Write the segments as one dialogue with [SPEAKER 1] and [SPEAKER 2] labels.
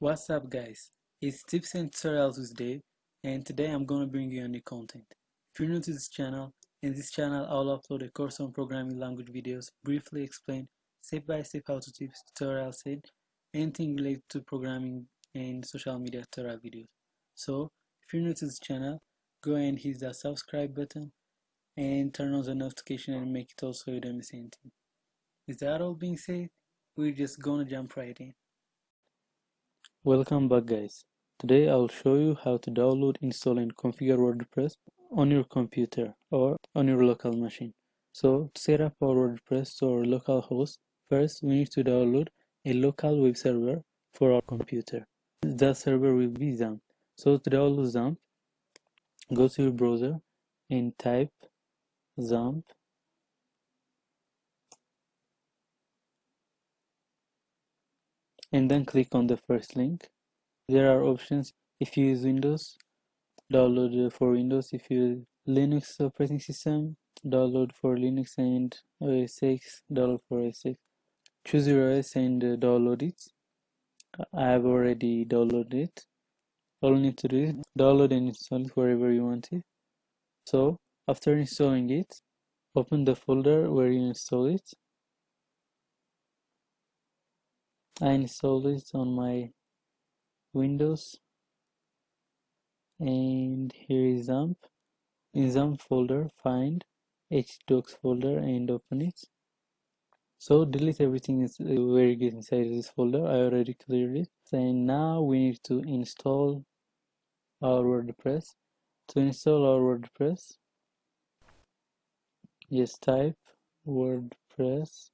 [SPEAKER 1] What's up guys, it's Tips and Tutorials with Dave, and today I'm going to bring you a new content. If you're new to this channel, in this channel I'll upload a course on programming language videos, briefly explain step by step how to tips, tutorials, and anything related to programming and social media tutorial videos. So if you're new to this channel, go and hit that subscribe button and turn on the notification and make it all so you don't miss anything. With that all being said, we're just gonna jump right in. Welcome back guys. Today I'll show you how to download, install and configure WordPress on your computer or on your local machine. So to set up our WordPress to our local host, first we need to download a local web server for our computer. That server will be XAMPP. So to download XAMPP, go to your browser and type XAMPP and then click on the first link. There are options. If you use Windows, download for Windows. If you use Linux operating system, download for Linux, and OS X, download for OS X. Choose your OS and download it. I have already downloaded it. All you need to do is download and install it wherever you want it. So after installing it, open the folder where you install it. I installed it on my Windows, and here is XAMPP. In XAMPP folder, find htdocs folder and open it. So delete everything where you get inside this folder. I already cleared it. And now we need to install our WordPress. To install our WordPress, just type wordpress.org.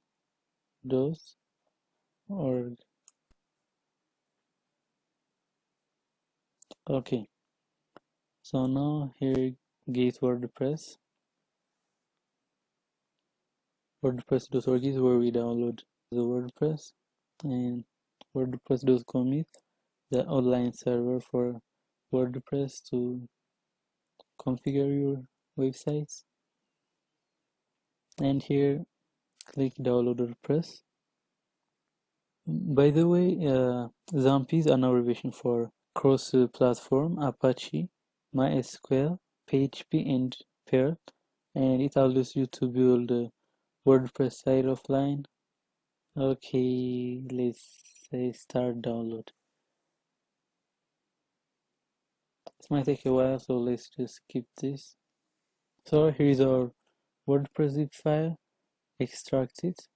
[SPEAKER 1] Okay, so now here get WordPress. WordPress.org is where we download the WordPress, and WordPress.com is the online server for WordPress to configure your websites. And here click download WordPress. By the way, XAMPP is an abbreviation for cross-platform Apache, MySQL, PHP, and Perl, and it allows you to build a WordPress site offline. Okay, let's say start download. This might take a while, so let's just skip this. So here is our WordPress zip file. Extract it.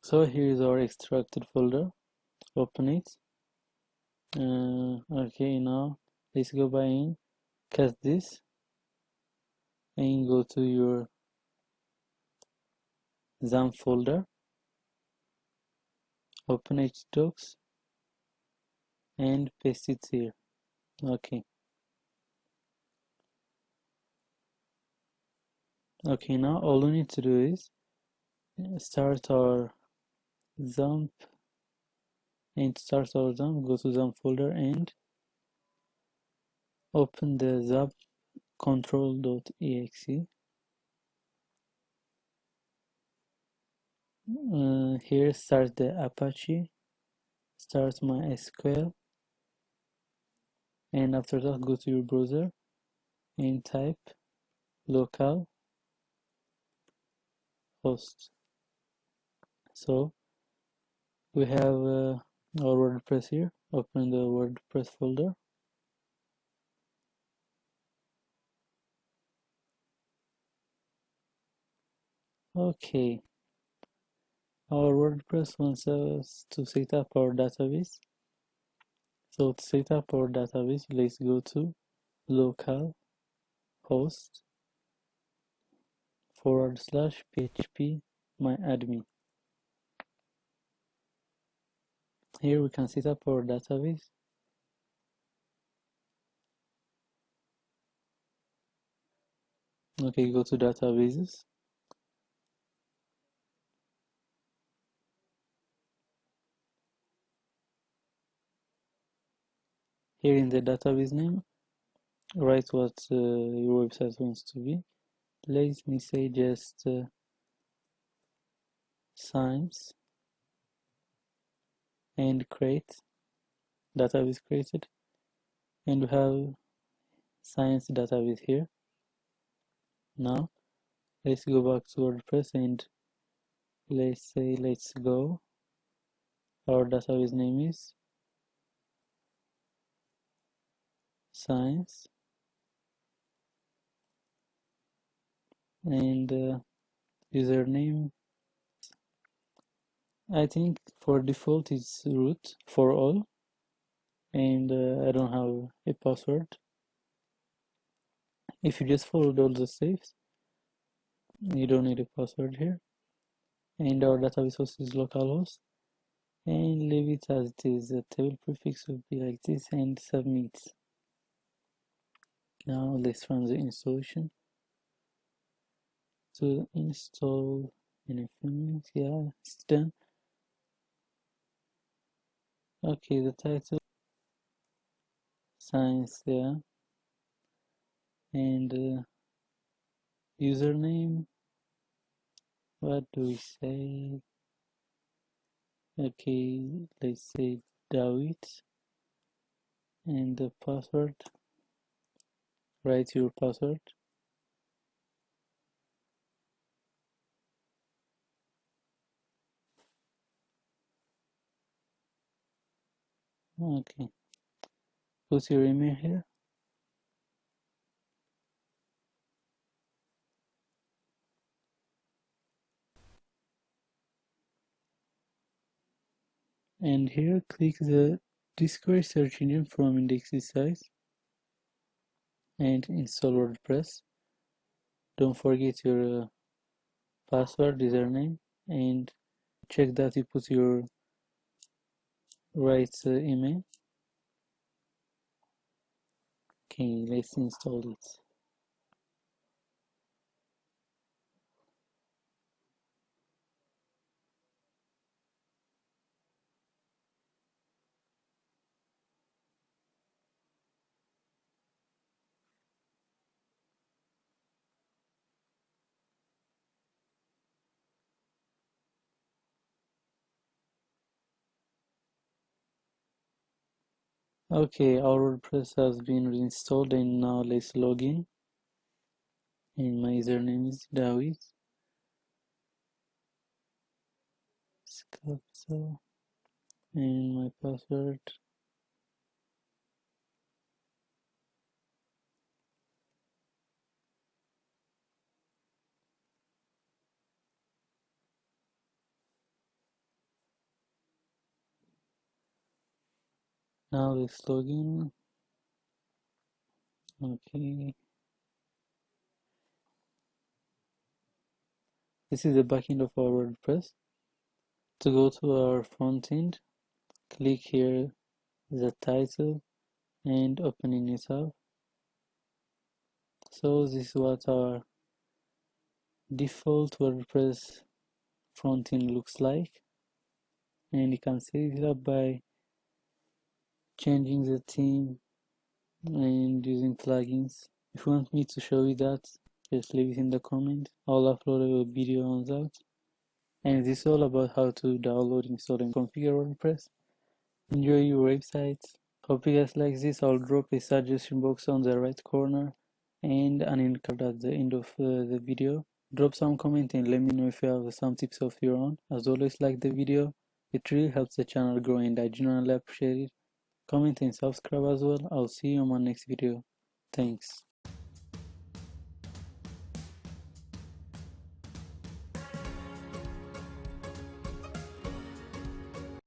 [SPEAKER 1] So here is our extracted folder. Open it. Okay, now let's go by in, cast this, and go to your XAMPP folder. Open htdocs and paste it here. Okay. Okay, now all we need to do is start our XAMPP, and to start our XAMPP, go to XAMPP folder and open the zap control.exe. Here start the Apache, start MySQL, and after that go to your browser and type local host. So we have our WordPress here. Open the WordPress folder. Okay, our WordPress wants us to set up our database. So to set up our database, let's go to local host /php myadmin. Here we can set up our database. Okay, go to databases. Here in the database name, write what your website wants to be. Let me say just science and create. Database created, and we have science database here. Now let's go back to WordPress and let's go. Our database name is science, and username, I think for default it's root for all, and I don't have a password. If you just followed all the steps, you don't need a password here. And our database host is localhost, and leave it as it is. The table prefix will be like this and submit. Now let's run the installation. To install in a few minutes. Yeah, it's done. Okay, the title science, yeah, and username, what do we say? Okay, let's say David, and the password, write your password. Okay, put your email here. And here click the Discover search engine from indexed sites and install WordPress. Don't forget your password, username, and check that you put your right email. Okay, let's install it. Okay, our WordPress has been reinstalled, and now let's log in. And my username is David. Capital, and my password. Now let's log in. Okay. This is the backend of our WordPress. To go to our front end, click here the title and opening it up. So this is what our default WordPress front end looks like, and you can set it up by changing the theme and using plugins. If you want me to show you that, just leave it in the comment. I'll upload a video on that. And this is all about how to download, install, and configure WordPress. Enjoy your website. Hope you guys like this. I'll drop a suggestion box on the right corner and an end card at the end of the video. Drop some comment and let me know if you have some tips of your own. As always, like the video. It really helps the channel grow, and I genuinely appreciate it. Comment and subscribe as well. I'll see you on my next video. Thanks.